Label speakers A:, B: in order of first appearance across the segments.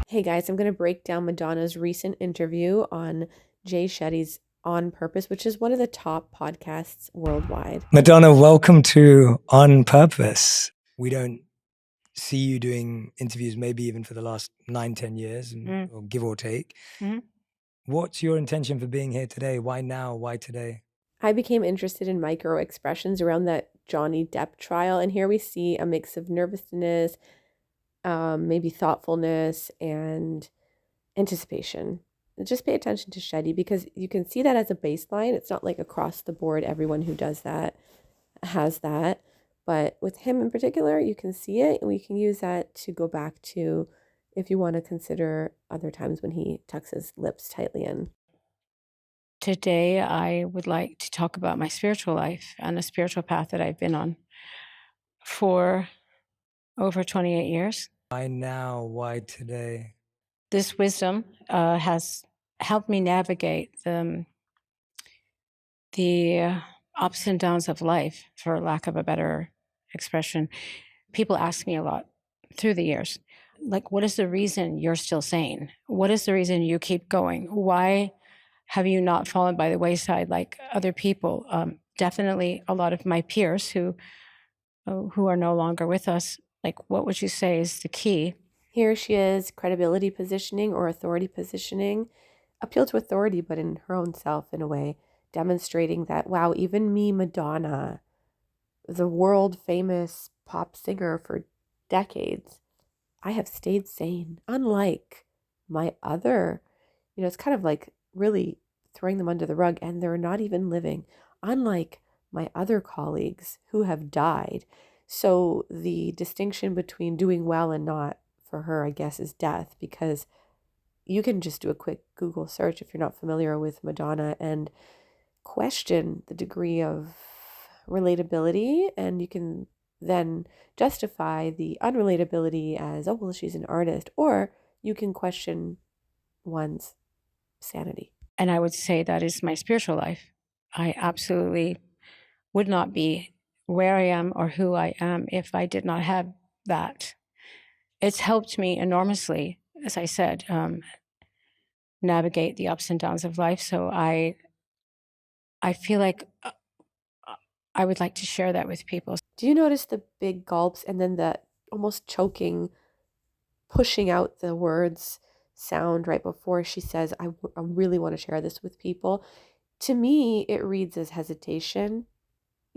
A: Hey guys, I'm going to break down Madonna's recent interview on Jay Shetty's On Purpose, which is one of the top podcasts worldwide.
B: Madonna, welcome to On Purpose. We don't see you doing interviews maybe even for the last 9-10 years, or give or take. What's your intention for being here today? Why now? Why today?
A: I became interested in micro expressions around that Johnny Depp trial, and here we see a mix of nervousness, maybe thoughtfulness, and anticipation. Just pay attention to Shetty because you can see that as a baseline. It's not like across the board, everyone who does that has that. But with him in particular, you can see it, and we can use that to go back to if you want to consider other times when he tucks his lips tightly in.
C: Today, I would like to talk about my spiritual life and the spiritual path that I've been on for over 28 years.
B: Why now? Why today?
C: This wisdom has helped me navigate the ups and downs of life, for lack of a better expression. People ask me a lot through the years, like, what is the reason you're still sane? What is the reason you keep going? Why have you not fallen by the wayside like other people? Definitely a lot of my peers who are no longer with us, like, what would you say is the key?
A: Here she is, credibility positioning or authority positioning, appeal to authority, but in her own self in a way, demonstrating that, wow, even me, Madonna, the world famous pop singer for decades, I have stayed sane, unlike my other, it's kind of like really throwing them under the rug, and they're not even living, unlike my other colleagues who have died. So the distinction between doing well and not for her, I guess, is death, because you can just do a quick Google search if you're not familiar with Madonna and question the degree of relatability, and you can then justify the unrelatability as, oh, well, she's an artist, or you can question one's sanity.
C: And I would say that is my spiritual life. I absolutely would not be where I am or who I am if I did not have that. It's helped me enormously, as I said, navigate the ups and downs of life. So I feel like I would like to share that with people.
A: Do you notice the big gulps and then the almost choking, pushing out the words sound right before she says, I really want to share this with people? To me, it reads as hesitation.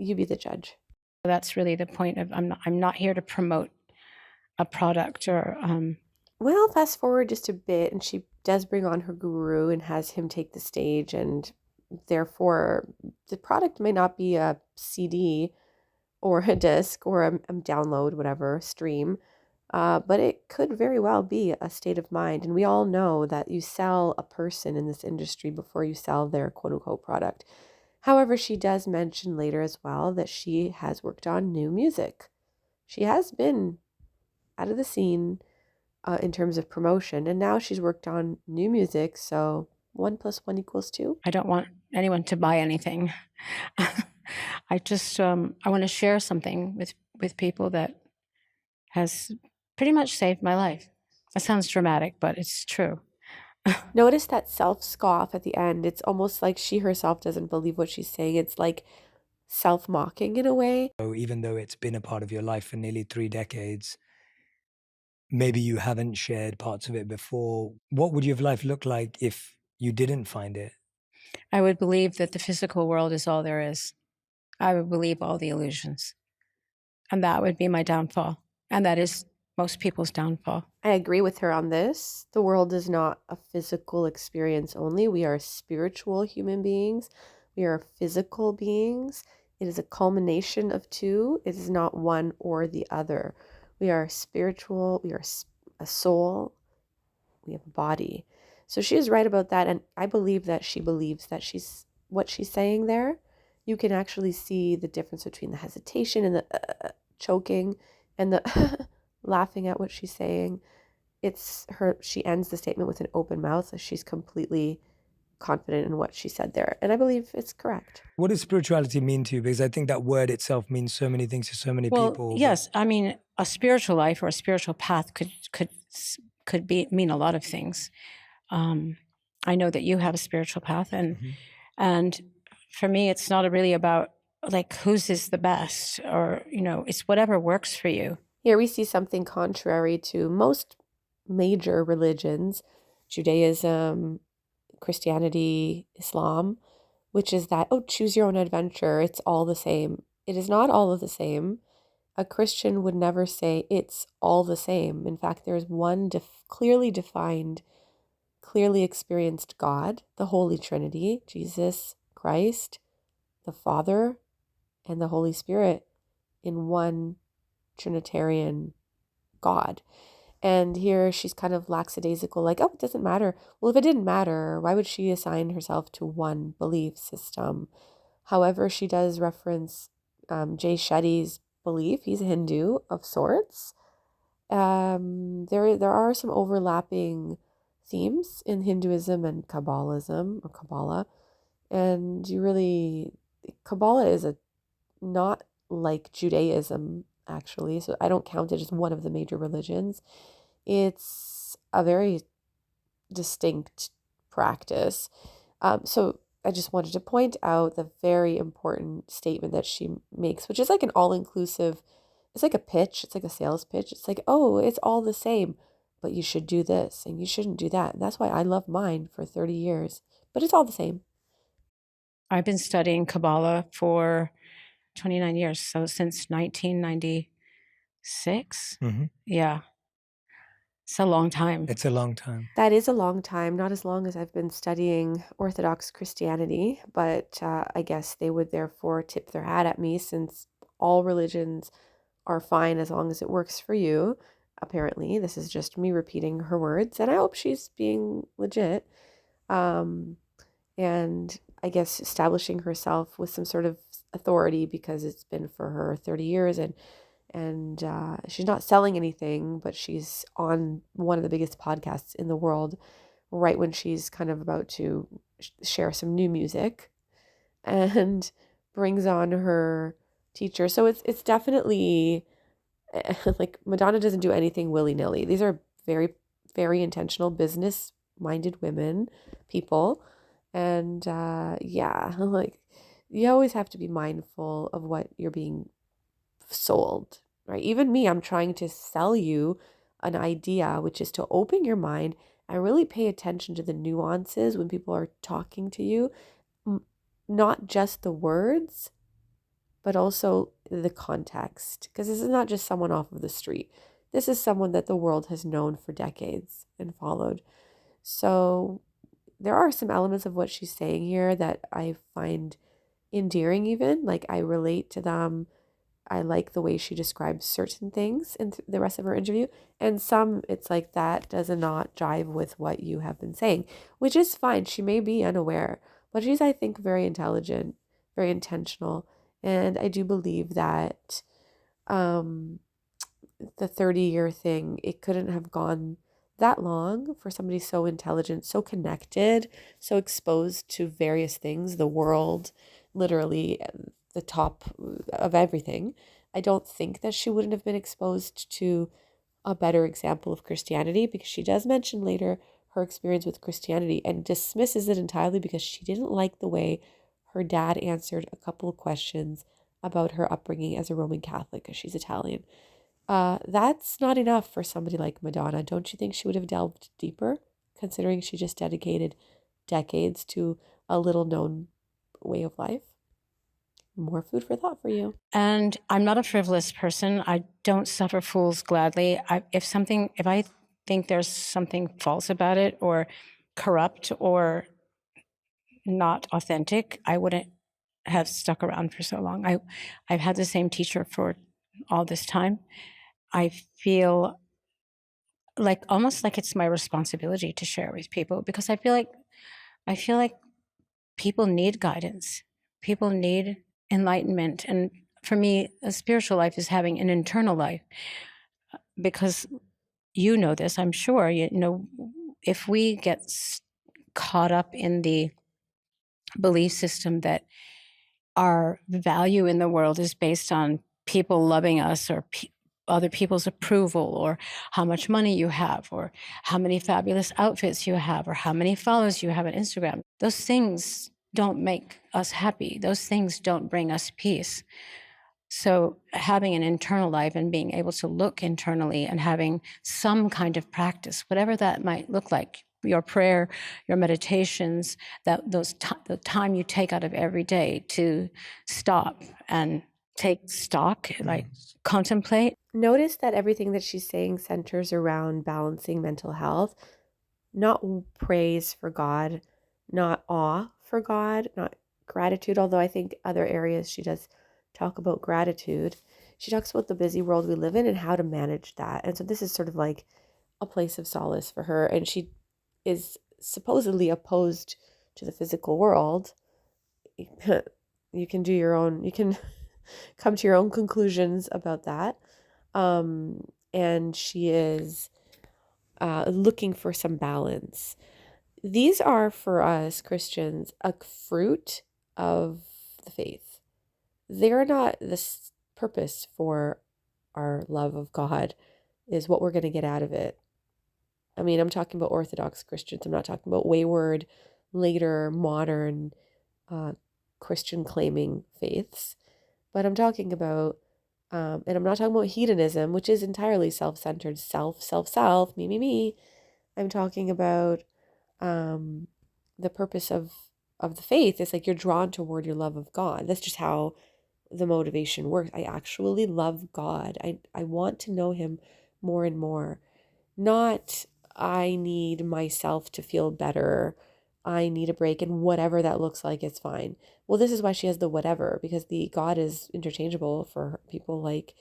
A: You be the judge.
C: That's really the point of, I'm not here to promote a product or
A: Well, fast forward just a bit, and she does bring on her guru and has him take the stage, and therefore the product may not be a CD or a disc or a download, whatever, stream, but it could very well be a state of mind. And we all know that you sell a person in this industry before you sell their quote unquote product. However, she does mention later as well that she has worked on new music. She has been out of the scene in terms of promotion, and now she's worked on new music. So 1 + 1 = 2.
C: I don't want anyone to buy anything. I just I want to share something with people that has pretty much saved my life. That sounds dramatic, but it's true.
A: Notice that self-scoff at the end. It's almost like she herself doesn't believe what she's saying. It's like self-mocking in a way.
B: So even though it's been a part of your life for nearly 3 decades, maybe you haven't shared parts of it before. What would your life look like if you didn't find it?
C: I would believe that the physical world is all there is. I would believe all the illusions. And that would be my downfall. And that is most people's downfall.
A: I agree with her on this. The world is not a physical experience only. We are spiritual human beings. We are physical beings. It is a culmination of two. It is not one or the other. We are spiritual. We are a soul. We have a body. So she is right about that. And I believe that she believes that what she's saying there. You can actually see the difference between the hesitation and the choking and the laughing at what she's saying. It's her, she ends the statement with an open mouth as she's completely confident in what she said there. And I believe it's correct.
B: What does spirituality mean to you? Because I think that word itself means so many things to so many people.
C: Yes, I mean, a spiritual life or a spiritual path could could mean a lot of things. I know that you have a spiritual path, and for me, it's not really about like whose is the best, or it's whatever works for you.
A: Here we see something contrary to most major religions, Judaism, Christianity, Islam, which is that, choose your own adventure. It's all the same. It is not all of the same. A Christian would never say it's all the same. In fact, there is one clearly defined, clearly experienced God, the Holy Trinity, Jesus Christ, the Father, and the Holy Spirit in one Trinitarian God. And here she's kind of lackadaisical, like, it doesn't matter. Well, if it didn't matter, why would she assign herself to one belief system? However, she does reference Jay Shetty's belief. He's a Hindu of sorts. There are some overlapping themes in Hinduism and Kabbalism or Kabbalah. And Kabbalah is not like Judaism, actually. So I don't count it as one of the major religions. It's a very distinct practice. So I just wanted to point out the very important statement that she makes, which is like an all-inclusive, it's like a pitch, it's like a sales pitch. It's like, it's all the same, but you should do this and you shouldn't do that. And that's why I love mine for 30 years, but it's all the same.
C: I've been studying Kabbalah for 29 years, so since 1996. Yeah. It's a long time.
B: It's a long time.
A: That is a long time. Not as long as I've been studying Orthodox Christianity, but I guess they would therefore tip their hat at me, since all religions are fine as long as it works for you. Apparently, this is just me repeating her words, and I hope she's being legit. And I guess establishing herself with some sort of authority, because it's been for her 30 years, and she's not selling anything, but she's on one of the biggest podcasts in the world right when she's kind of about to share some new music, and brings on her teacher. So it's definitely like, Madonna doesn't do anything willy-nilly. These are very, very intentional, business-minded people. And like, you always have to be mindful of what you're being sold, right? Even me, I'm trying to sell you an idea, which is to open your mind and really pay attention to the nuances when people are talking to you, not just the words, but also the context. Because this is not just someone off of the street. This is someone that the world has known for decades and followed. So there are some elements of what she's saying here that I find endearing, even. Like, I relate to them. I like the way she describes certain things in the rest of her interview. And some, it's like, that does not jive with what you have been saying, which is fine. She may be unaware, but she's, I think, very intelligent, very intentional. And I do believe that the 30-year thing, it couldn't have gone that long for somebody so intelligent, so connected, so exposed to various things, the world, literally the top of everything. I don't think that she wouldn't have been exposed to a better example of Christianity, because she does mention later her experience with Christianity and dismisses it entirely because she didn't like the way her dad answered a couple of questions about her upbringing as a Roman Catholic, because she's Italian. That's not enough for somebody like Madonna. Don't you think she would have delved deeper, considering she just dedicated decades to a little known way of life? More food for thought for you.
C: And I'm not a frivolous person. I don't suffer fools gladly. If I think there's something false about it, or corrupt, or not authentic, I wouldn't have stuck around for so long. I've had the same teacher for all this time. I feel like, almost like it's my responsibility to share with people, because I feel like people need guidance. People need enlightenment. And for me, a spiritual life is having an internal life, because you know this, I'm sure, if we get caught up in the belief system that our value in the world is based on people loving us, or other people's approval, or how much money you have, or how many fabulous outfits you have, or how many followers you have on Instagram. Those things don't make us happy. Those things don't bring us peace. So having an internal life and being able to look internally and having some kind of practice, whatever that might look like, your prayer, your meditations, the time you take out of every day to stop and take stock, like contemplate.
A: Notice that everything that she's saying centers around balancing mental health, not praise for God, not awe for God, not gratitude, although I think other areas she does talk about gratitude. She talks about the busy world we live in and how to manage that. And so this is sort of like a place of solace for her. And she is supposedly opposed to the physical world. You can do your own, you can come to your own conclusions about that. And she is looking for some balance. These are, for us Christians, a fruit of the faith. They're not the purpose for our love of God is what we're going to get out of it. I mean, I'm talking about Orthodox Christians. I'm not talking about wayward, later, modern Christian claiming faiths. But I'm talking about, and I'm not talking about hedonism, which is entirely self-centered, self, me. I'm talking about the purpose of the faith. It's like you're drawn toward your love of God. That's just how the motivation works. I actually love God. I want to know him more and more. Not I need myself to feel better. I need a break, and whatever that looks like is fine. Well, this is why she has the whatever, because the God is interchangeable for people like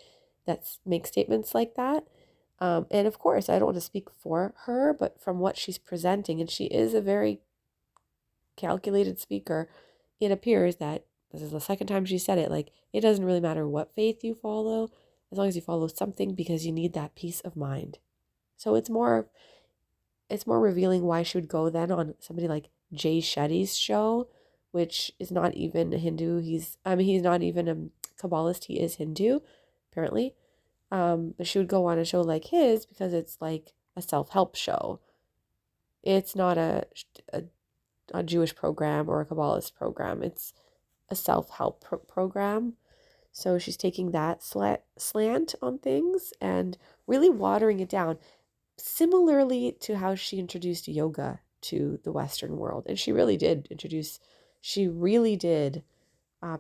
A: that make statements like that. And of course, I don't want to speak for her, but from what she's presenting, and she is a very calculated speaker, it appears that this is the second time she said it, like, it doesn't really matter what faith you follow, as long as you follow something, because you need that peace of mind. So it's more revealing why she would go then on somebody like Jay Shetty's show, which is not even a Hindu. He's not even a Kabbalist. He is Hindu, apparently. But she would go on a show like his because it's like a self-help show. It's not a Jewish program or a Kabbalist program. It's a self-help program. So she's taking that slant on things and really watering it down, similarly to how she introduced yoga to the Western world. And she really did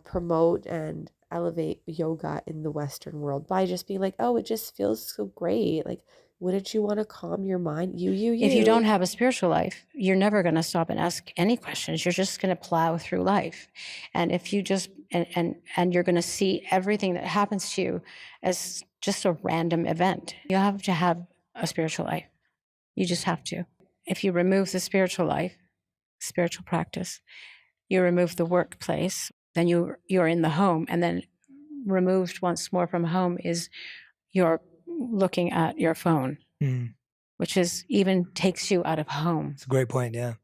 A: promote and elevate yoga in the Western world by just being like, oh, it just feels so great. Like, wouldn't you want to calm your mind?
C: If you don't have a spiritual life, you're never going to stop and ask any questions. You're just going to plow through life. And if you just, and you're going to see everything that happens to you as just a random event. You have to have a spiritual life. You just have to. If you remove the spiritual life, spiritual practice, you remove the workplace, then you're in the home. And then removed once more from home is you're looking at your phone, which is even takes you out of home.
B: It's a great point, yeah.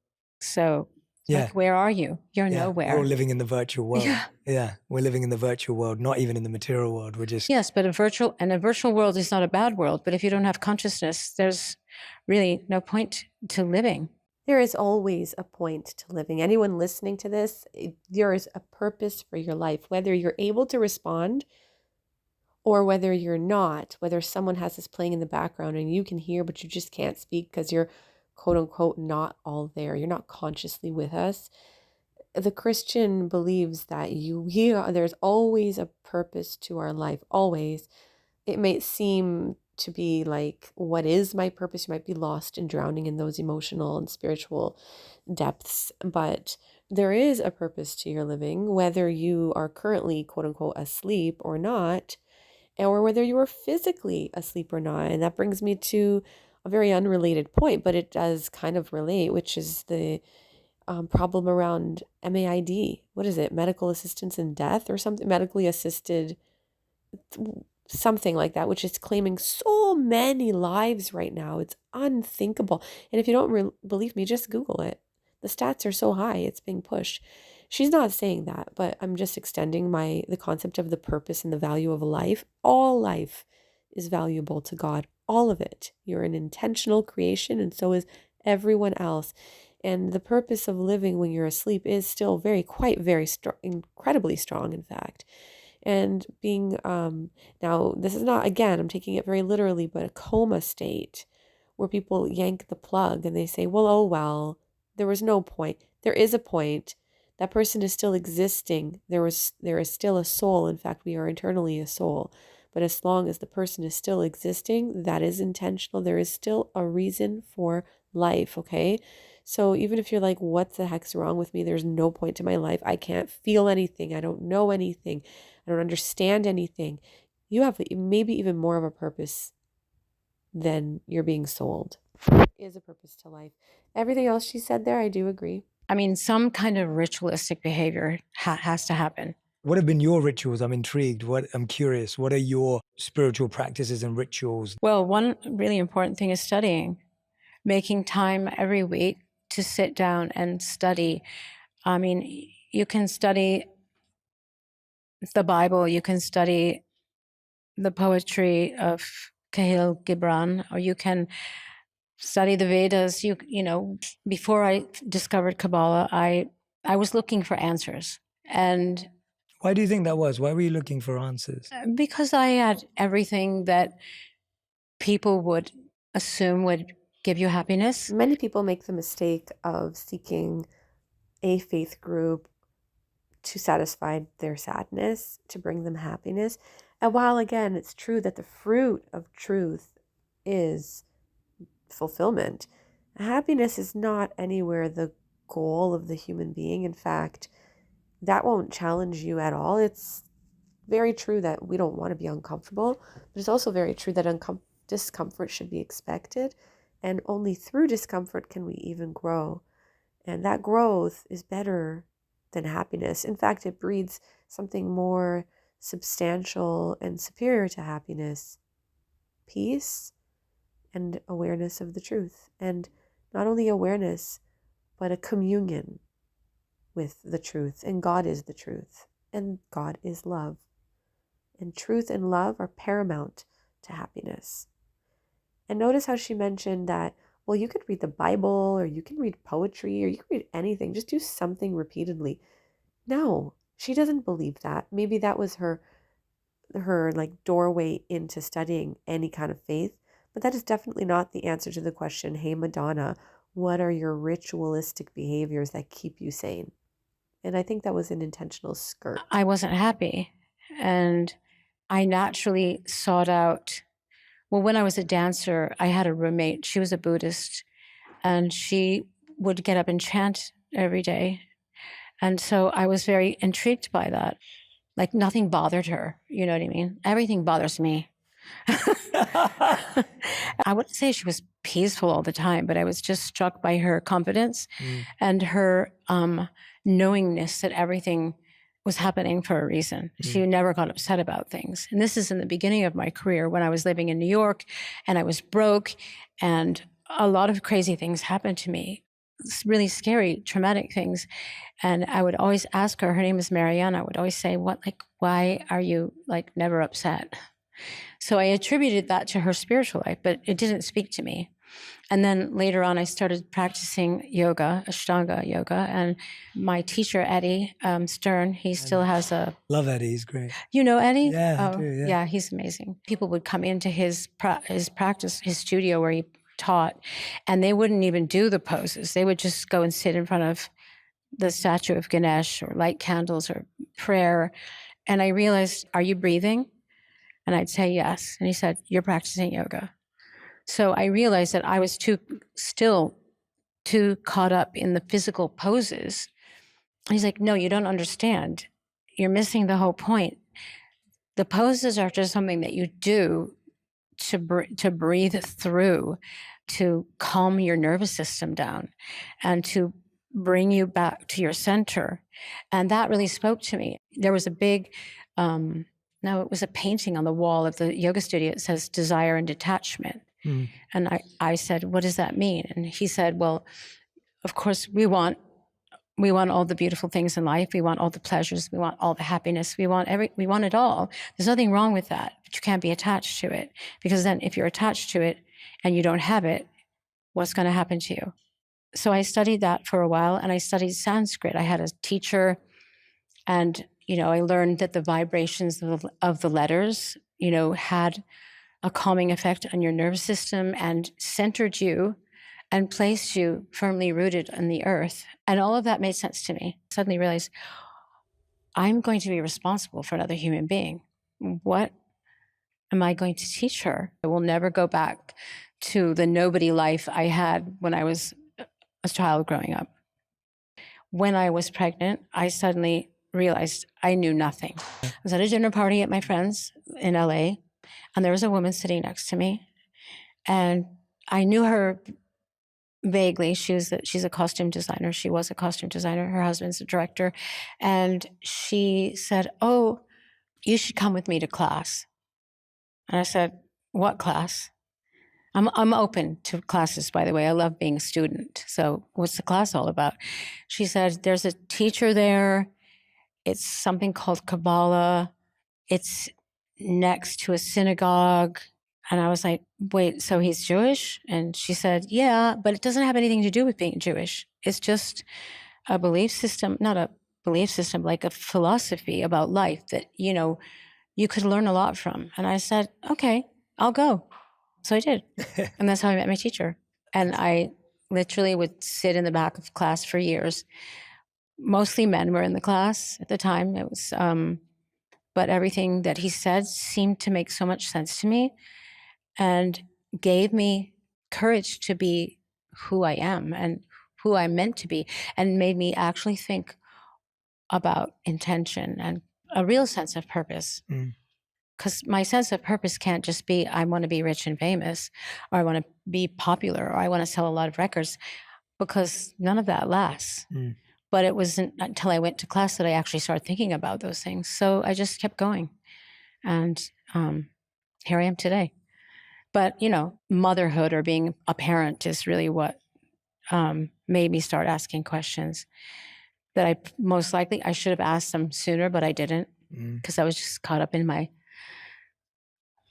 C: So, like, where are you? You're nowhere.
B: We're all living in the virtual world. Yeah, we're living in the virtual world, not even in the material world. We're just...
C: Yes, but a virtual world is not a bad world. But if you don't have consciousness, there's really no point to living.
A: There is always a point to living. Anyone listening to this, there is a purpose for your life, whether you're able to respond or whether you're not, whether someone has this playing in the background and you can hear, but you just can't speak because you're quote unquote not all there. You're not consciously with us. The Christian believes that there's always a purpose to our life, always. It may seem to be like, what is my purpose? You might be lost and drowning in those emotional and spiritual depths, but there is a purpose to your living, whether you are currently quote unquote asleep or not, or whether you are physically asleep or not. And that brings me to a very unrelated point, but it does kind of relate, which is the problem around MAID. What is it? Medical assistance in death or something? Medically assisted, something like that, which is claiming so many lives right now. It's unthinkable. And if you don't believe me, just Google it. The stats are so high, it's being pushed. She's not saying that, but I'm just extending the concept of the purpose and the value of life. All life is valuable to God. All of it. You're an intentional creation, and so is everyone else. And the purpose of living when you're asleep is still very strong, incredibly strong, in fact. And being, now this is not, again, I'm taking it very literally, but a coma state where people yank the plug and they say, well, oh, well, there was no point. There is a point. That person is still existing. There is still a soul. In fact, we are eternally a soul. But as long as the person is still existing, that is intentional. There is still a reason for life, okay? So even if you're like, what the heck's wrong with me? There's no point to my life. I can't feel anything. I don't know anything. I don't understand anything. You have maybe even more of a purpose than you're being sold. There is a purpose to life. Everything else she said there, I do agree.
C: I mean, some kind of ritualistic behavior has to happen.
B: What have been your rituals? I'm intrigued. I'm curious. What are your spiritual practices and rituals?
C: Well, one really important thing is studying, making time every week to sit down and study. I mean, you can study the Bible, you can study the poetry of Kahlil Gibran, or you can study the Vedas. You know, before I discovered Kabbalah, I was looking for answers. And
B: why do you think that was? Why were you looking for answers?
C: Because I had everything that people would assume would give you happiness.
A: Many people make the mistake of seeking a faith group to satisfy their sadness, to bring them happiness. And while, again, it's true that the fruit of truth is fulfillment, happiness is not anywhere the goal of the human being. In fact, that won't challenge you at all. It's very true that we don't want to be uncomfortable, but it's also very true that discomfort should be expected, and only through discomfort can we even grow. And that growth is better than happiness. In fact, it breeds something more substantial and superior to happiness: peace and awareness of the truth. And not only awareness, but a communion with the truth. And God is the truth. And God is love. And truth and love are paramount to happiness. And notice how she mentioned that, well, you could read the Bible, or you can read poetry, or you can read anything. Just do something repeatedly. No, she doesn't believe that. Maybe that was her like doorway into studying any kind of faith. But that is definitely not the answer to the question, hey, Madonna, what are your ritualistic behaviors that keep you sane? And I think that was an intentional skirt.
C: I wasn't happy. And I naturally sought out, well, when I was a dancer, I had a roommate. She was a Buddhist, and she would get up and chant every day. And so I was very intrigued by that. Like, nothing bothered her. You know what I mean? Everything bothers me. I wouldn't say she was peaceful all the time, but I was just struck by her confidence and her knowingness that everything was happening for a reason. She never got upset about things. And this is in the beginning of my career when I was living in New York and I was broke, and a lot of crazy things happened to me. Really scary, traumatic things. And I would always ask her name is Marianne. I would always say, why are you never upset? So I attributed that to her spiritual life, but it didn't speak to me. And then later on, I started practicing yoga, Ashtanga yoga. And my teacher, Eddie Stern, he still has a...
B: Love Eddie, he's great.
C: You know Eddie?
B: Yeah, I do, yeah.
C: Yeah, he's amazing. People would come into his practice, his studio where he taught, and they wouldn't even do the poses. They would just go and sit in front of the statue of Ganesh or light candles or prayer. And I realized, are you breathing? And I'd say yes. And he said, you're practicing yoga. So I realized that I was too caught up in the physical poses. And he's like, no, you don't understand. You're missing the whole point. The poses are just something that you do to breathe through, to calm your nervous system down, and to bring you back to your center. And that really spoke to me. There was a big, it was a painting on the wall of the yoga studio. It says desire and detachment. And I said, what does that mean? And he said, well, of course, we want all the beautiful things in life. We want all the pleasures. We want all the happiness. We want it all. There's nothing wrong with that. but you can't be attached to it, because then if you're attached to it and you don't have it, what's going to happen to you? So I studied that for a while, and I studied Sanskrit. I had a teacher, and, I learned that the vibrations of the letters, had a calming effect on your nervous system and centered you and placed you firmly rooted in the earth. And all of that made sense to me. I suddenly realized I'm going to be responsible for another human being. What am I going to teach her? I will never go back to the nobody life I had when I was a child growing up. When I was pregnant, I suddenly realized I knew nothing. I was at a dinner party at my friend's in LA, and there was a woman sitting next to me, and I knew her vaguely. She's a costume designer. She was a costume designer. Her husband's a director. And she said, "Oh, you should come with me to class." And I said, "What class?" I'm open to classes, by the way. I love being a student. So what's the class all about? She said, "There's a teacher there. It's something called Kabbalah. It's next to a synagogue." And I was like, "Wait, so he's Jewish?" And she said, "Yeah, but it doesn't have anything to do with being Jewish. It's just a belief system, not a belief system, like a philosophy about life that, you could learn a lot from." And I said, "Okay, I'll go." So I did. And that's how I met my teacher. And I literally would sit in the back of class for years. Mostly men were in the class at the time. It was, but everything that he said seemed to make so much sense to me and gave me courage to be who I am and who I'm meant to be, and made me actually think about intention and a real sense of purpose. Because my sense of purpose can't just be, I want to be rich and famous, or I want to be popular, or I want to sell a lot of records, because none of that lasts. But it wasn't until I went to class that I actually started thinking about those things. So I just kept going. And here I am today. But, motherhood or being a parent is really what made me start asking questions that I should have asked them sooner, but I didn't, because I was just caught up in my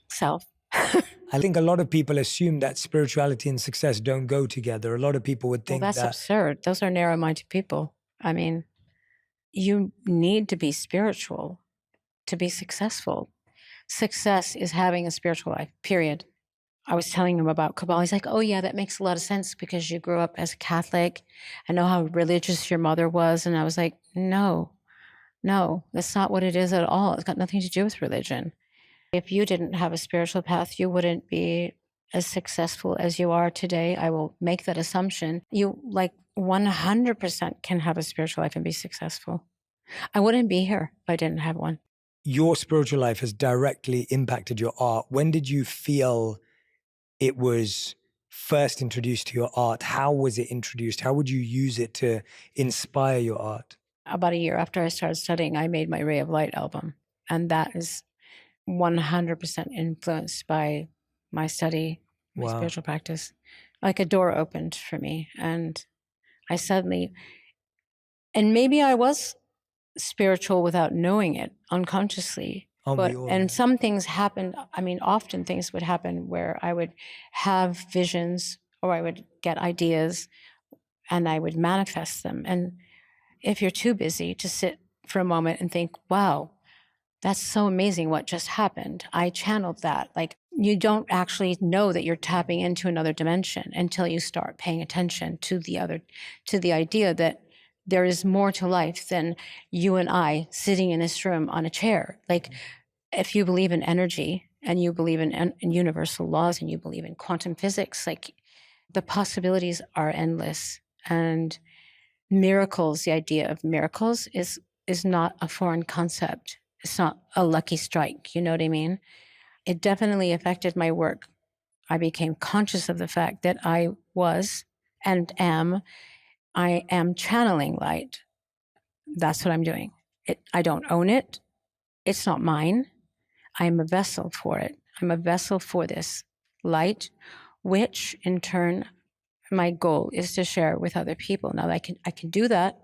C: self.
B: I think a lot of people assume that spirituality and success don't go together. A lot of people would think
C: that's absurd. Those are narrow-minded people. I mean, you need to be spiritual to be successful. Success is having a spiritual life, period. I was telling him about Kabbalah. He's like, "Oh yeah, that makes a lot of sense because you grew up as a Catholic. I know how religious your mother was." And I was like, no, that's not what it is at all. It's got nothing to do with religion. If you didn't have a spiritual path, you wouldn't be as successful as you are today. I will make that assumption. You 100% can have a spiritual life and be successful. I wouldn't be here if I didn't have one.
B: Your spiritual life has directly impacted your art. When did you feel it was first introduced to your art? How was it introduced? How would you use it to inspire your art?
C: About a year after I started studying, I made my Ray of Light album. And that is 100% influenced by my study, my spiritual practice. Like a door opened for me. And I suddenly, and maybe I was spiritual without knowing it, unconsciously. And some things happened. I mean, often things would happen where I would have visions, or I would get ideas and I would manifest them. And if you're too busy to sit for a moment and think, wow, that's so amazing what just happened, I channeled that. You don't actually know that you're tapping into another dimension until you start paying attention to the idea that there is more to life than you and I sitting in this room on a chair. If you believe in energy and you believe in universal laws and you believe in quantum physics, the possibilities are endless. And miracles, the idea of miracles is not a foreign concept. It's not a lucky strike. You know what I mean? It definitely affected my work. I became conscious of the fact that I am channeling light. That's what I'm doing. I don't own it. It's not mine. I am a vessel for it. I'm a vessel for this light, which in turn, my goal is to share with other people. Now, I can do that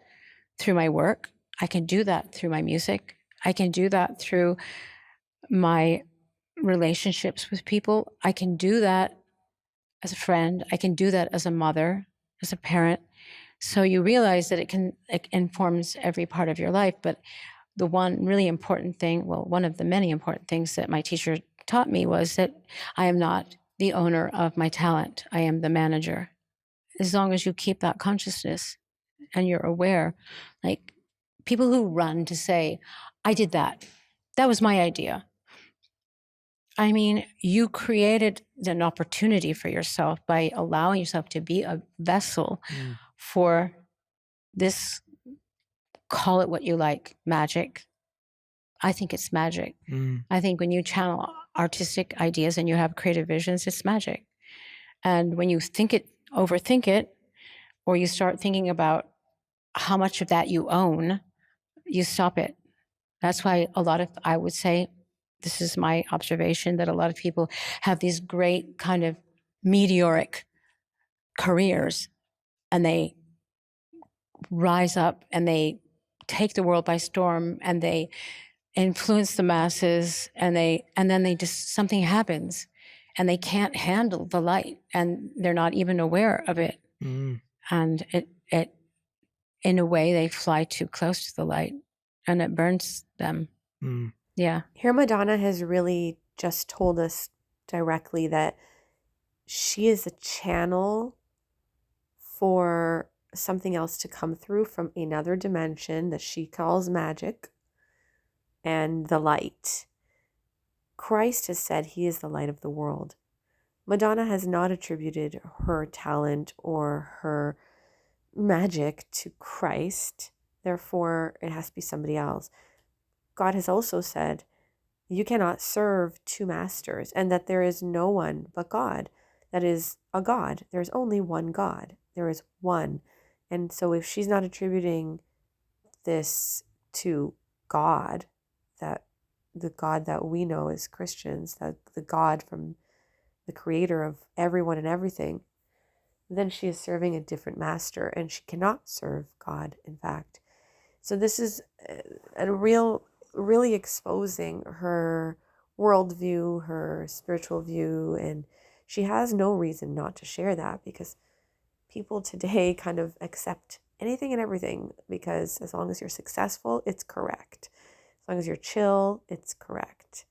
C: through my work. I can do that through my music. I can do that through my relationships with people. I can do that as a friend. I can do that as a mother, as a parent. So you realize that it informs every part of your life. But the one really important thing, well, one of the many important things that my teacher taught me was that I am not the owner of my talent. I am the manager. As long as you keep that consciousness and you're aware, like people who run to say, I did that. That was my idea. I mean, you created an opportunity for yourself by allowing yourself to be a vessel for this, call it what you like, magic. I think it's magic. I think when you channel artistic ideas and you have creative visions, it's magic. And when you overthink it, or you start thinking about how much of that you own, you stop it. That's why I would say, this is my observation, that a lot of people have these great kind of meteoric careers, and they rise up and they take the world by storm and they influence the masses, and then they just, something happens and they can't handle the light and they're not even aware of it. And it in a way they fly too close to the light and it burns them. Yeah.
A: Here Madonna has really just told us directly that she is a channel for something else to come through from another dimension that she calls magic and the light. Christ has said he is the light of the world. Madonna has not attributed her talent or her magic to Christ. Therefore, it has to be somebody else. God has also said, you cannot serve two masters, and that there is no one but God. That is a God. There's only one God. There is one. And so if she's not attributing this to God, that the God that we know as Christians, that the God from the creator of everyone and everything, then she is serving a different master, and she cannot serve God, in fact. So this is really exposing her worldview, her spiritual view, and she has no reason not to share that, because people today kind of accept anything and everything, because as long as you're successful, it's correct. As long as you're chill, it's correct.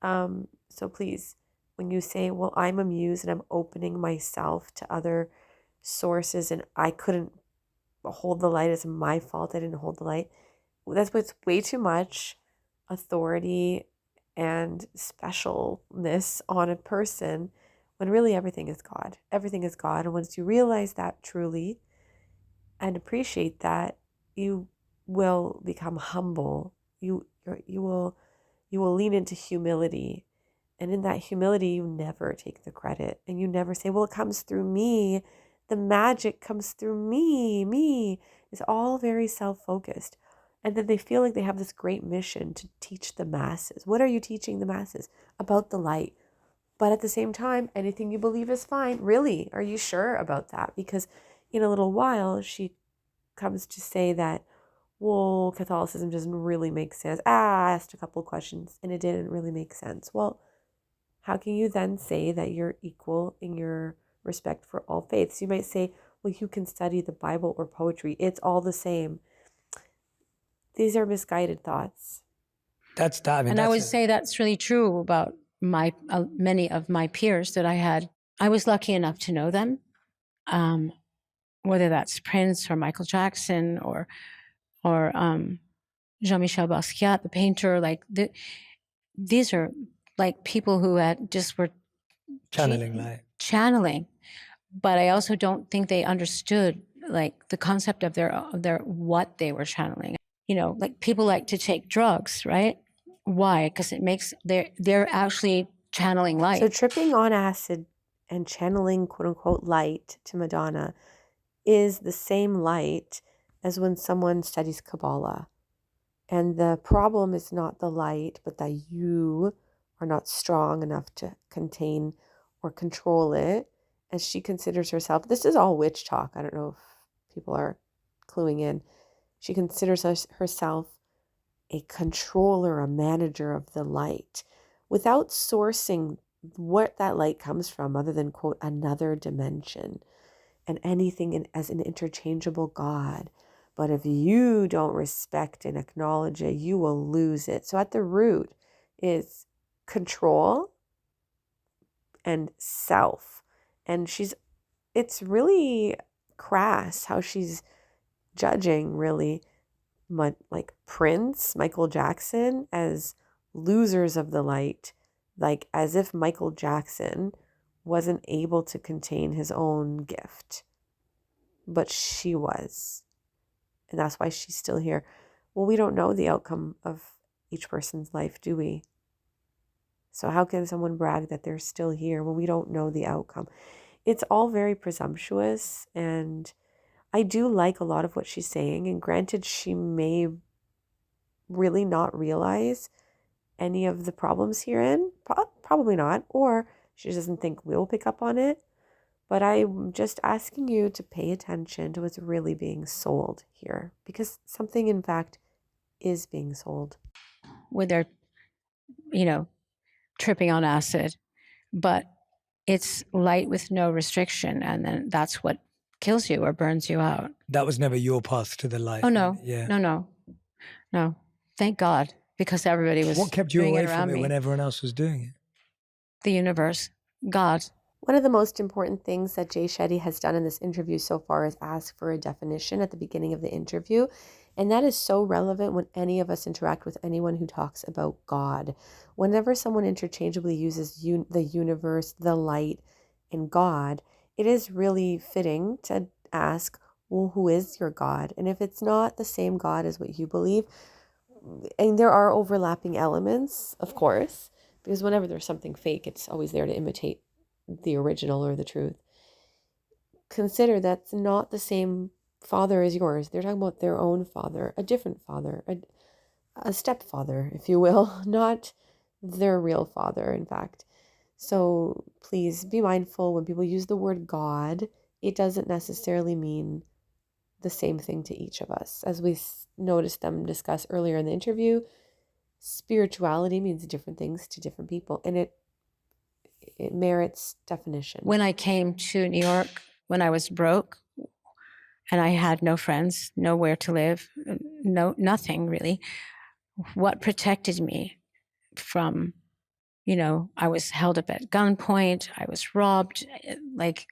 A: So please, when you say, well, I'm a muse and I'm opening myself to other sources and I couldn't hold the light, it's my fault I didn't hold the light, that's what's way too much authority and specialness on a person, when really everything is God. Everything is God. And once you realize that truly and appreciate that, you will become humble. You will lean into humility. And in that humility, you never take the credit. And you never say, well, it comes through me. The magic comes through me. Me. It's all very self-focused. And then they feel like they have this great mission to teach the masses. What are you teaching the masses? About the light. But at the same time, anything you believe is fine. Really? Are you sure about that? Because in a little while, she comes to say that, well, Catholicism doesn't really make sense. I asked a couple of questions and it didn't really make sense. Well, how can you then say that you're equal in your respect for all faiths? You might say, well, you can study the Bible or poetry. It's all the same. These are misguided thoughts.
C: I would say that's really true about many of my peers that I had. I was lucky enough to know them, whether that's Prince or Michael Jackson or Jean-Michel Basquiat, the painter. Like these are like people who were channeling. But I also don't think they understood like the concept of their what they were channeling. You know, like people like to take drugs, right? Why? Because they're actually channeling light.
A: So tripping on acid and channeling quote unquote light to Madonna is the same light as when someone studies Kabbalah. And the problem is not the light, but that you are not strong enough to contain or control it. As she considers herself, this is all witch talk. I don't know if people are cluing in. She considers herself a controller, a manager of the light, without sourcing what that light comes from other than, quote, another dimension and anything as an interchangeable God. But if you don't respect and acknowledge it, you will lose it. So at the root is control and self. And it's really crass how she's judging really like Prince, Michael Jackson as losers of the light, like as if Michael Jackson wasn't able to contain his own gift, but she was. And that's why she's still here. Well, we don't know the outcome of each person's life, do we? So how can someone brag that they're still here when we don't know the outcome? It's all very presumptuous, and I do like a lot of what she's saying. And granted, she may really not realize any of the problems herein. Probably not. Or she doesn't think we'll pick up on it. But I'm just asking you to pay attention to what's really being sold here. Because something, in fact, is being sold.
C: With their, tripping on acid. But it's light with no restriction. And then that's what kills you or burns you out.
B: That was never your path to the light.
C: Oh, no.
B: Yeah.
C: No. Thank God. Because everybody was
B: What kept you
C: doing
B: away
C: it around
B: from it
C: me.
B: when everyone else was doing it?
C: The universe. God.
A: One of the most important things that Jay Shetty has done in this interview so far is ask for a definition at the beginning of the interview. And that is so relevant when any of us interact with anyone who talks about God. Whenever someone interchangeably uses the universe, the light, and God, it is really fitting to ask, well, who is your God? And if it's not the same God as what you believe, and there are overlapping elements, of course, because whenever there's something fake, it's always there to imitate the original or the truth. Consider that's not the same father as yours. They're talking about their own father, a different father, a stepfather, if you will, not their real father, in fact. So please be mindful when people use the word God, it doesn't necessarily mean the same thing to each of us. As we noticed them discuss earlier in the interview, spirituality means different things to different people, and it merits definition.
C: When I came to New York, when I was broke and I had no friends, nowhere to live, nothing really, what protected me from, I was held up at gunpoint, I was robbed, like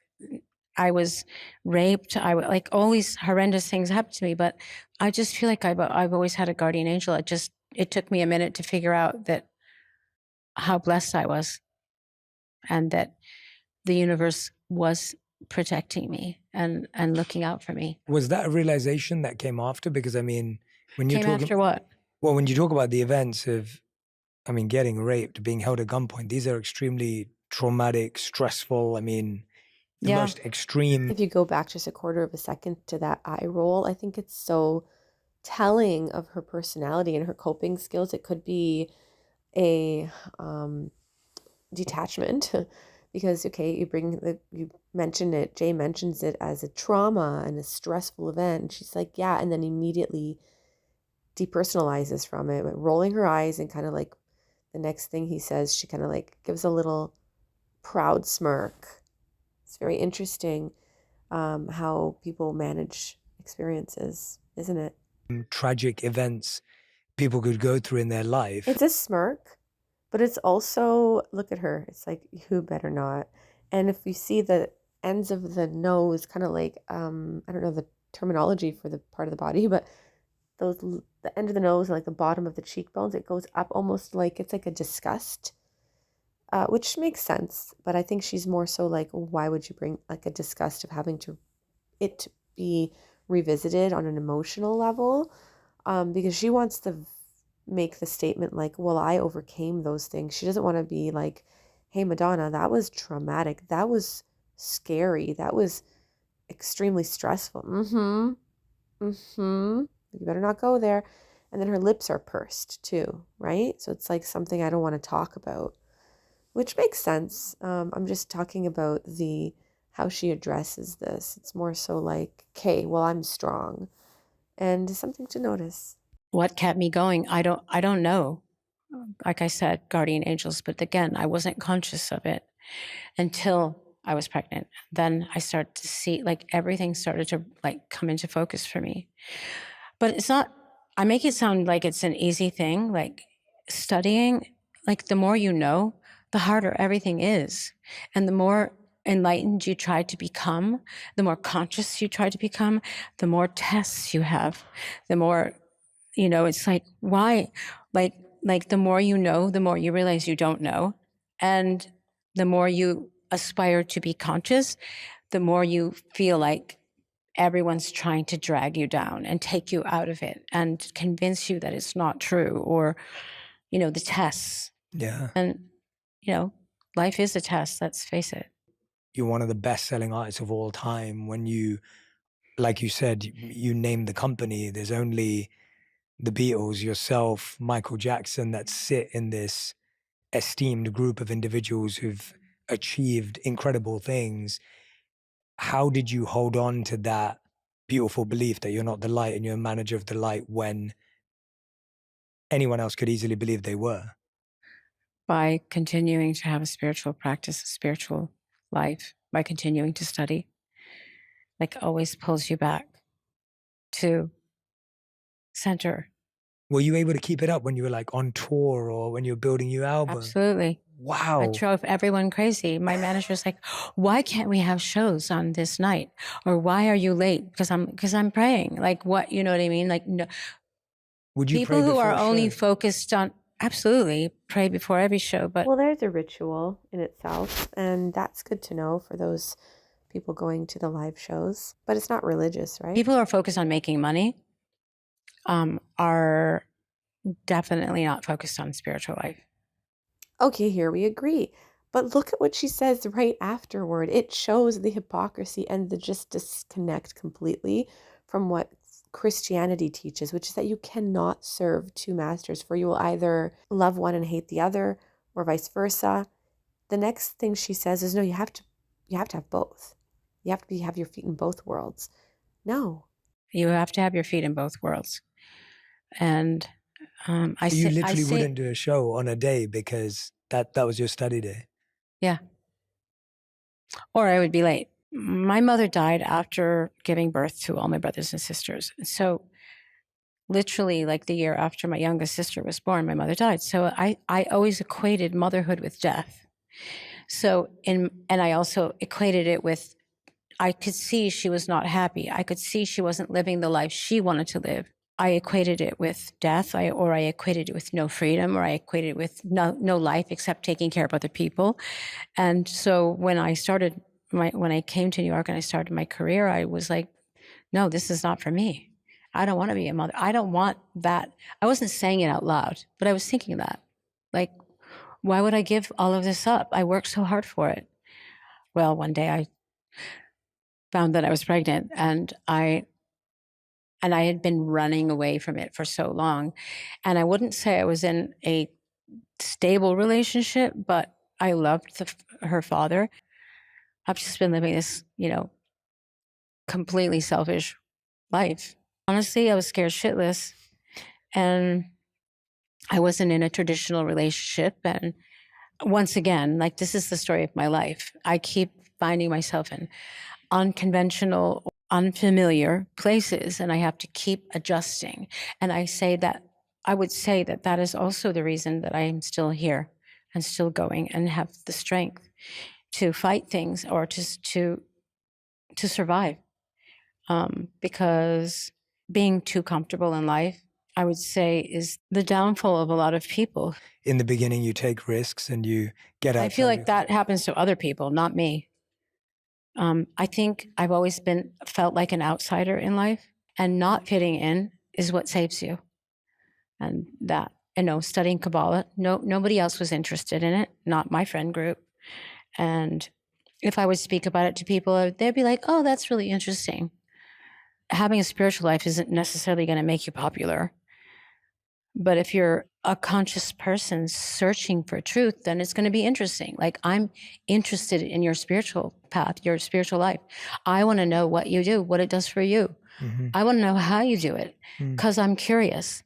C: I was raped, like all these horrendous things happened to me, but I just feel like I've always had a guardian angel. It took me a minute to figure out that how blessed I was and that the universe was protecting me and looking out for me.
B: Was that a realization that came after? Because when you talk
C: after what?
B: Well, when you talk about the events of, getting raped, being held at gunpoint, these are extremely traumatic, stressful. The most extreme.
A: If you go back just a quarter of a second to that eye roll, I think it's so telling of her personality and her coping skills. It could be a detachment because, okay, you mentioned it, Jay mentions it as a trauma and a stressful event. And she's like, yeah, and then immediately depersonalizes from it, rolling her eyes, and kind of like the next thing he says, she kind of like gives a little proud smirk. It's very interesting how people manage experiences, isn't it?
B: Tragic events people could go through in their life.
A: It's a smirk, but it's also, look at her. It's like, who better not? And if you see the ends of the nose, kind of like, I don't know the terminology for the part of the body, but the end of the nose and like the bottom of the cheekbones, it goes up almost like it's like a disgust, which makes sense. But I think she's more so like, why would you bring like a disgust of having it be revisited on an emotional level? Because she wants to make the statement like, well, I overcame those things. She doesn't want to be like, hey, Madonna, that was traumatic. That was scary. That was extremely stressful. You better not go there. And then her lips are pursed too, right? So it's like something I don't want to talk about, which makes sense. I'm just talking about how she addresses this. It's more so like, okay, well, I'm strong, and something to notice.
C: What kept me going? I don't know. like I said, guardian angels. But again, I wasn't conscious of it until I was pregnant. Then I started to see, like, everything started to like come into focus for me. But it's not, I make it sound like it's an easy thing. Like, studying, like, the more you know, the harder everything is. And the more enlightened you try to become, the more conscious you try to become, the more tests you have, the more, it's like, why? Like the more you know, the more you realize you don't know. And the more you aspire to be conscious, the more you feel like everyone's trying to drag you down and take you out of it and convince you that it's not true, or, the tests.
B: Yeah.
C: And, life is a test, let's face it.
B: You're one of the best-selling artists of all time. When you, like you said, you named the company, there's only the Beatles, yourself, Michael Jackson, that sit in this esteemed group of individuals who've achieved incredible things. How did you hold on to that beautiful belief that you're not the light and you're a manager of the light when anyone else could easily believe they were?
C: By continuing to have a spiritual practice, a spiritual life, by continuing to study. Like, always pulls you back to center.
B: Were you able to keep it up when you were like on tour or when you were building your album?
C: Absolutely.
B: Wow.
C: I drove everyone crazy. My manager's like, why can't we have shows on this night? Or why are you late? Because I'm praying. Like, what, you know what I mean? Like, no.
B: Would you
C: people
B: pray
C: who
B: before
C: are
B: a
C: only
B: show?
C: focused on, absolutely, pray before every show. But
A: well, there's a ritual in itself, and that's good to know for those people going to the live shows. But it's not religious, right?
C: people who are focused on making money are definitely not focused on spiritual life.
A: Okay, here we agree. But look at what she says right afterward. It shows the hypocrisy and the just disconnect completely from what Christianity teaches, which is that you cannot serve two masters, for you will either love one and hate the other, or vice versa. The next thing she says is, no, you have to have both. You have to have your feet in both worlds. No.
C: You have to have your feet in both worlds. And
B: So you literally wouldn't do a show on a day because that was your study day?
C: Yeah. Or I would be late. My mother died after giving birth to all my brothers and sisters. So literally, like the year after my youngest sister was born, my mother died. So I always equated motherhood with death. So and I also equated it with, I could see she was not happy. I could see she wasn't living the life she wanted to live. I equated it with death, or I equated it with no freedom, or I equated it with no life except taking care of other people. And so when I came to New York and I started my career, I was like, no, this is not for me. I don't want to be a mother. I don't want that. I wasn't saying it out loud, but I was thinking that. Like, why would I give all of this up? I worked so hard for it. Well, one day I found that I was pregnant, and I had been running away from it for so long. And I wouldn't say I was in a stable relationship, but I loved her father. I've just been living this, completely selfish life. Honestly, I was scared shitless, and I wasn't in a traditional relationship. And once again, like, this is the story of my life. I keep finding myself in unconventional, unfamiliar places, and I have to keep adjusting. And I would say that is also the reason that I am still here and still going and have the strength to fight things, or just to survive. Because being too comfortable in life, I would say, is the downfall of a lot of people.
B: In the beginning, you take risks and you get out.
C: I feel like that happens to other people, not me. I think I've always felt like an outsider in life, and not fitting in is what saves you. And that, studying Kabbalah, nobody else was interested in it, not my friend group. And if I would speak about it to people, they'd be like, oh, that's really interesting. Having a spiritual life isn't necessarily going to make you popular. But if you're a conscious person searching for truth, then it's going to be interesting. Like, I'm interested in your spiritual path, your spiritual life. I want to know what you do, what it does for you. Mm-hmm. I want to know how you do it, because I'm curious.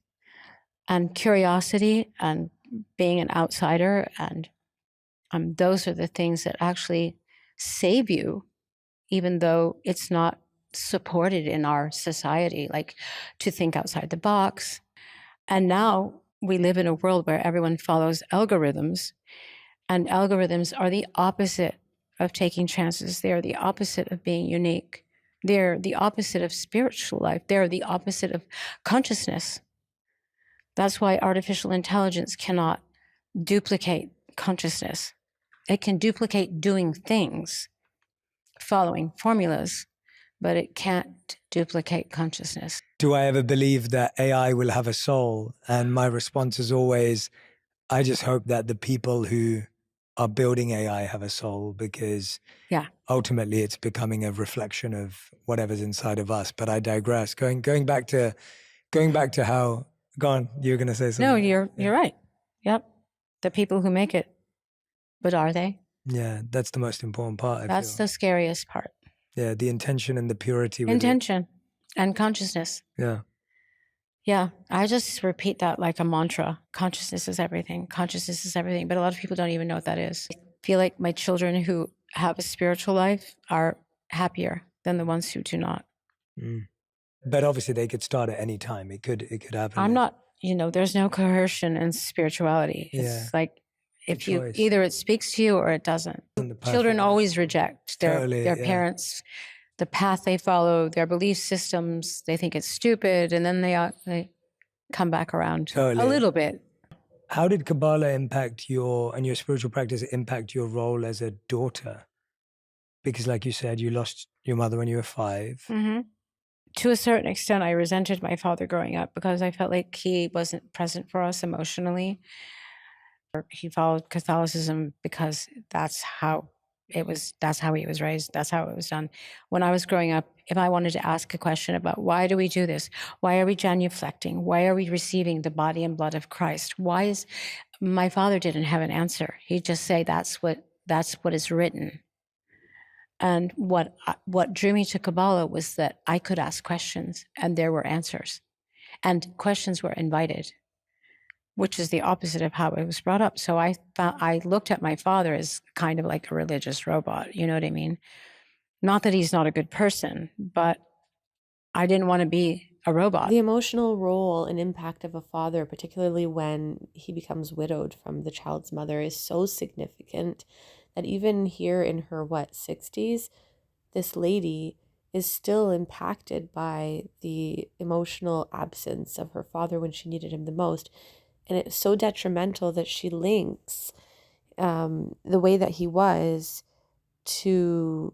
C: And curiosity and being an outsider, and those are the things that actually save you, even though it's not supported in our society, like to think outside the box. And now we live in a world where everyone follows algorithms, and algorithms are the opposite of taking chances. They're the opposite of being unique. They're the opposite of spiritual life. They're the opposite of consciousness. That's why artificial intelligence cannot duplicate consciousness. It can duplicate doing things, following formulas, but it can't duplicate consciousness.
B: Do I ever believe that AI will have a soul? And my response is always, I just hope that the people who are building AI have a soul, because ultimately it's becoming a reflection of whatever's inside of us. But I digress. Going back to how, go on, you're going to say something.
C: No, you're right. Yep. The people who make it, but are they?
B: Yeah, that's the most important part.
C: That's the scariest part.
B: Yeah, the intention and the purity.
C: Intention and consciousness.
B: Yeah.
C: Yeah, I just repeat that like a mantra. Consciousness is everything. Consciousness is everything. But a lot of people don't even know what that is. I feel like my children who have a spiritual life are happier than the ones who do not.
B: But obviously they could start at any time. It could happen.
C: I'm not, there's no coercion in spirituality. It's like, if you, either it speaks to you or it doesn't. Children always reject their parents, the path they follow, their belief systems. They think it's stupid, and then they come back around a little bit.
B: How did Kabbalah impact your spiritual practice impact your role as a daughter? Because like you said, you lost your mother when you were 5.
C: Mm-hmm. To a certain extent, I resented my father growing up because I felt like he wasn't present for us emotionally. He followed Catholicism because that's how he was raised. That's how it was done. When I was growing up, if I wanted to ask a question about why do we do this? Why are we genuflecting? Why are we receiving the body and blood of Christ? My father didn't have an answer. He'd just say, that's what is written. And what drew me to Kabbalah was that I could ask questions and there were answers, and questions were invited, which is the opposite of how I was brought up. So I looked at my father as kind of like a religious robot. You know what I mean? Not that he's not a good person, but I didn't want to be a robot.
A: The emotional role and impact of a father, particularly when he becomes widowed from the child's mother, is so significant that even here in her 60s, this lady is still impacted by the emotional absence of her father when she needed him the most. And it's so detrimental that she links the way that he was to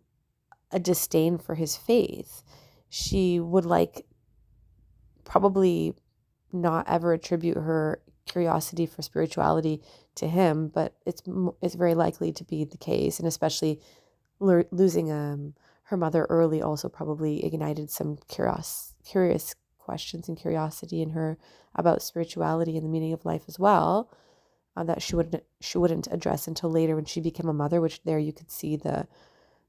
A: a disdain for his faith. She would probably not ever attribute her curiosity for spirituality to him, but it's very likely to be the case. And especially losing her mother early also probably ignited some curious questions and curiosity in her about spirituality and the meaning of life as well, that she wouldn't address until later when she became a mother, which there you could see the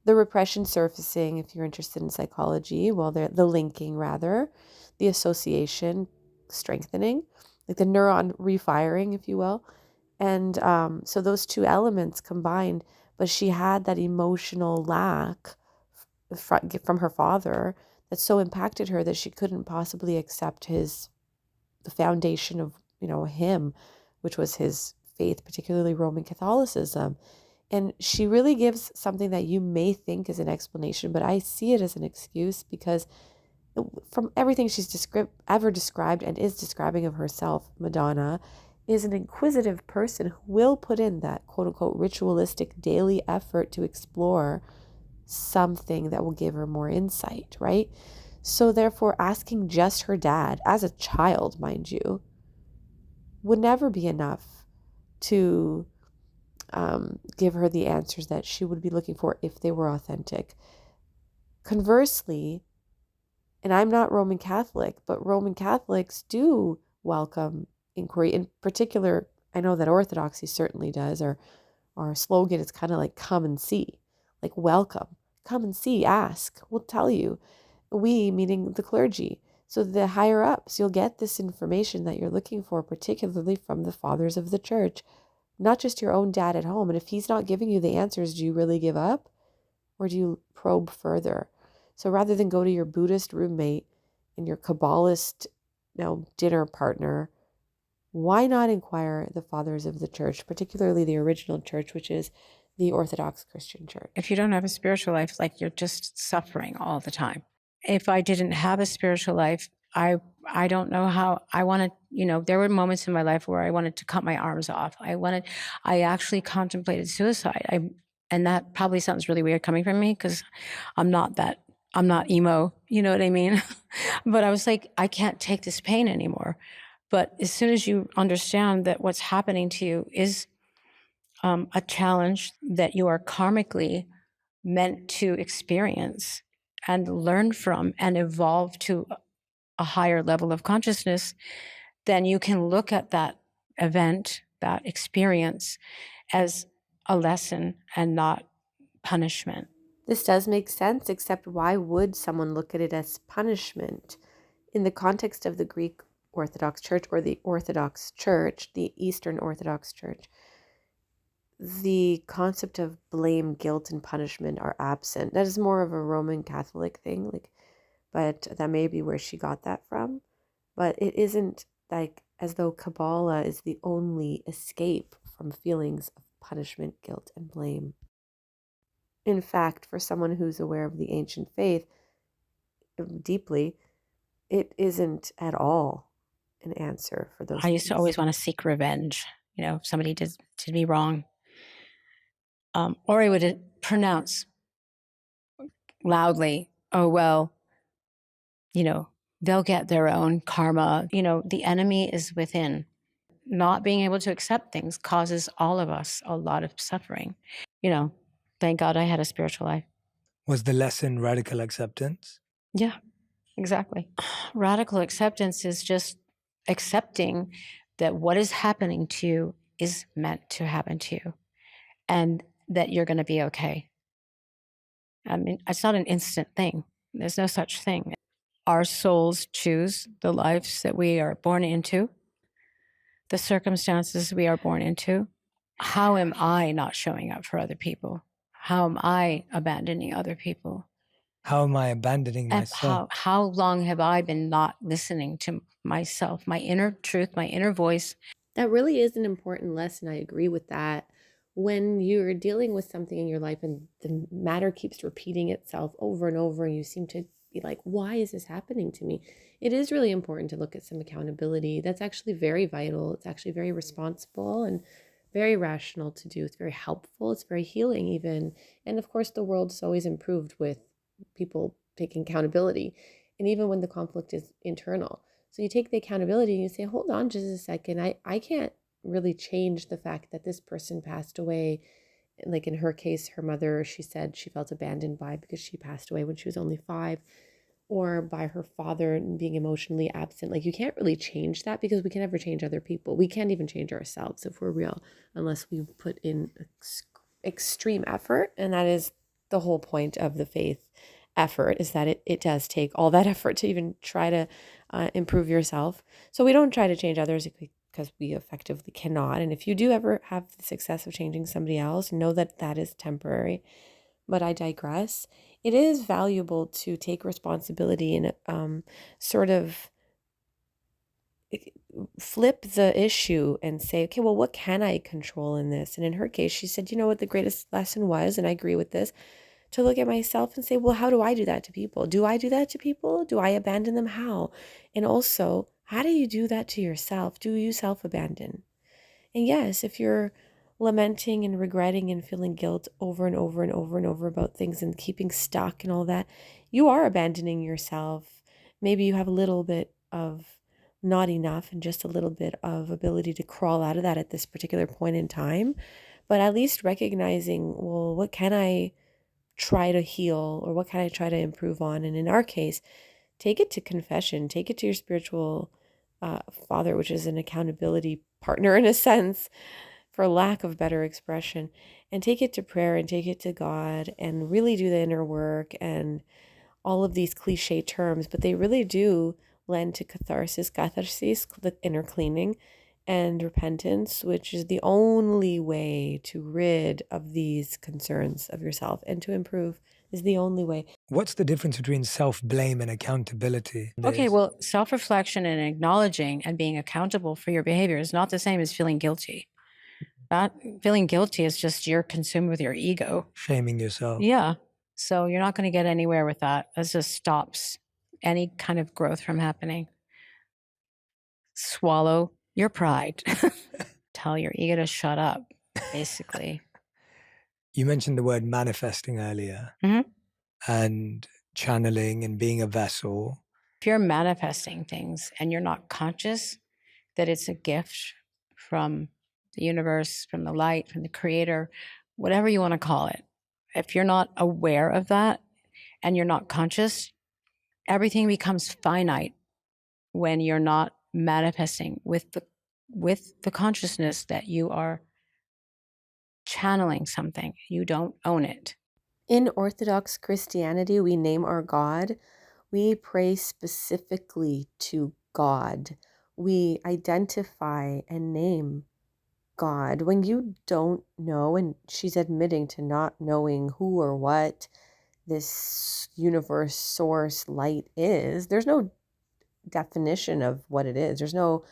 A: repression surfacing if you're interested in psychology. Well, the linking rather, the association strengthening, like the neuron refiring, if you will. And so those two elements combined, but she had that emotional lack from her father that so impacted her that she couldn't possibly accept the foundation of, him, which was his faith, particularly Roman Catholicism. And she really gives something that you may think is an explanation, but I see it as an excuse, because from everything she's ever described and is describing of herself, Madonna is an inquisitive person who will put in that quote unquote ritualistic daily effort to explore something that will give her more insight, right? So therefore, asking just her dad, as a child, mind you, would never be enough to give her the answers that she would be looking for if they were authentic. Conversely, and I'm not Roman Catholic, but Roman Catholics do welcome inquiry. In particular, I know that orthodoxy certainly does. Our slogan is kind of like come and see, like welcome, come and see, ask, we'll tell you. We, meaning the clergy. So the higher ups, you'll get this information that you're looking for, particularly from the fathers of the church, not just your own dad at home. And if he's not giving you the answers, do you really give up, or do you probe further? So rather than go to your Buddhist roommate and your Kabbalist, dinner partner, why not inquire the fathers of the church, particularly the original church, which is the Orthodox Christian church?
C: If you don't have a spiritual life, it's like you're just suffering all the time. If I didn't have a spiritual life, I don't know how I wanted, there were moments in my life where I wanted to cut my arms off. I actually contemplated suicide. And that probably sounds really weird coming from me, because I'm not emo, you know what I mean? But I was like, I can't take this pain anymore. But as soon as you understand that what's happening to you is a challenge that you are karmically meant to experience and learn from and evolve to a higher level of consciousness, then you can look at that event, that experience, as a lesson and not punishment.
A: This does make sense, except why would someone look at it as punishment? In the context of the Greek Orthodox Church, or the Orthodox Church, the Eastern Orthodox Church, the concept of blame, guilt, and punishment are absent. That is more of a Roman Catholic thing, but that may be where she got that from. But it isn't like as though Kabbalah is the only escape from feelings of punishment, guilt, and blame. In fact, for someone who's aware of the ancient faith deeply, it isn't at all an answer for those
C: I used to
A: things.
C: always want to seek revenge. If somebody did me wrong. Or I would pronounce loudly, oh, well, they'll get their own karma. The enemy is within. Not being able to accept things causes all of us a lot of suffering. Thank God I had a spiritual life.
B: Was the lesson radical acceptance?
C: Yeah, exactly. Radical acceptance is just accepting that what is happening to you is meant to happen to you, and that you're going to be okay. I mean, it's not an instant thing. There's no such thing. Our souls choose the lives that we are born into, the circumstances we are born into. How am I not showing up for other people? How am I abandoning other people?
B: How am I abandoning myself?
C: How long have I been not listening to myself, my inner truth, my inner voice?
A: That really is an important lesson. I agree with that. When you're dealing with something in your life and the matter keeps repeating itself over and over, and you seem to be like, why is this happening to me? It is really important to look at some accountability. That's actually very vital. It's actually very responsible and very rational to do. It's very helpful. It's very healing even. And of course, the world is always improved with people taking accountability. And even when the conflict is internal. So you take the accountability and you say, hold on just a second. I can't really change the fact that this person passed away. Like in her case, her mother, she said she felt abandoned by because she passed away when she was only 5, or by her father being emotionally absent. Like you can't really change that, because we can never change other people. We can't even change ourselves if we're real, unless we put in extreme effort. And that is the whole point of the faith effort, is that it does take all that effort to even try to improve yourself. So we don't try to change others because we effectively cannot. And if you do ever have the success of changing somebody else, know that that is temporary. But I digress. It is valuable to take responsibility and sort of flip the issue and say, okay, well, what can I control in this? And in her case, she said, you know what the greatest lesson was, and I agree with this, to look at myself and say, well, how do I do that to people? Do I do that to people? Do I abandon them? How? And also, how do you do that to yourself? Do you self-abandon? And yes, if you're lamenting and regretting and feeling guilt over and over and over and over about things and keeping stuck and all that, you are abandoning yourself. Maybe you have a little bit of not enough and just a little bit of ability to crawl out of that at this particular point in time. But at least recognizing, well, what can I try to heal, or what can I try to improve on? And in our case, take it to confession, take it to your spiritual father, which is an accountability partner in a sense, for lack of better expression, and take it to prayer and take it to God and really do the inner work and all of these cliche terms, but they really do lend to catharsis, the inner cleaning, and repentance, which is the only way to rid of these concerns of yourself and to improve, is the only way.
B: What's the difference between self-blame and accountability?
C: Okay, well, self-reflection and acknowledging and being accountable for your behavior is not the same as feeling guilty. That feeling guilty is just you're consumed with your ego.
B: Shaming yourself.
C: Yeah. So you're not going to get anywhere with that. That just stops any kind of growth from happening. Swallow your pride. Tell your ego to shut up, basically.
B: You mentioned the word manifesting earlier, and channeling and being a vessel.
C: If you're manifesting things and you're not conscious that it's a gift from the universe, from the light, from the creator, whatever you want to call it, if you're not aware of that and you're not conscious, everything becomes finite when you're not manifesting with the consciousness that you are channeling something. You don't own it.
A: In Orthodox Christianity, we name our God. We pray specifically to God. We identify and name God. When you don't know, and she's admitting to not knowing who or what this universe, source, light is, there's no definition of what it is. There's no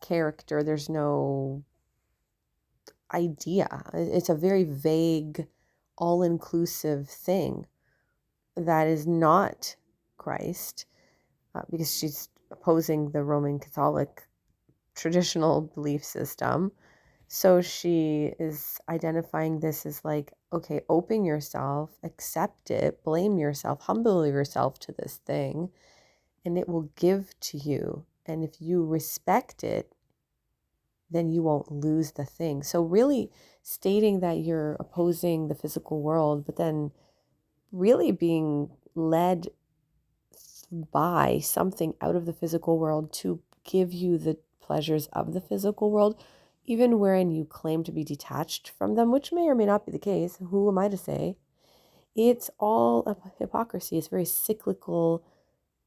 A: character. There's no idea. It's a very vague, all-inclusive thing that is not Christ, because she's opposing the Roman Catholic traditional belief system. So she is identifying this as like, okay, open yourself, accept it, blame yourself, humble yourself to this thing, and it will give to you. And if you respect it, then you won't lose the thing. So really stating that you're opposing the physical world, but then really being led by something out of the physical world to give you the pleasures of the physical world, even wherein you claim to be detached from them, which may or may not be the case. Who am I to say? It's all a hypocrisy. It's very cyclical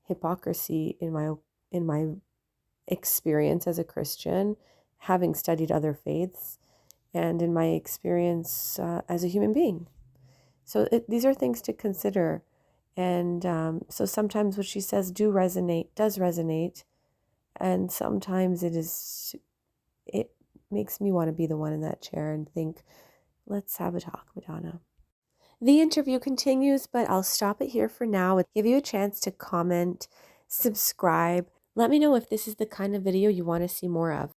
A: hypocrisy in my experience as a Christian, having studied other faiths, and in my experience as a human being. So these are things to consider. And so sometimes what she says does resonate. And sometimes it makes me want to be the one in that chair and think, let's have a talk, Madonna. The interview continues, but I'll stop it here for now and give you a chance to comment, subscribe. Let me know if this is the kind of video you want to see more of.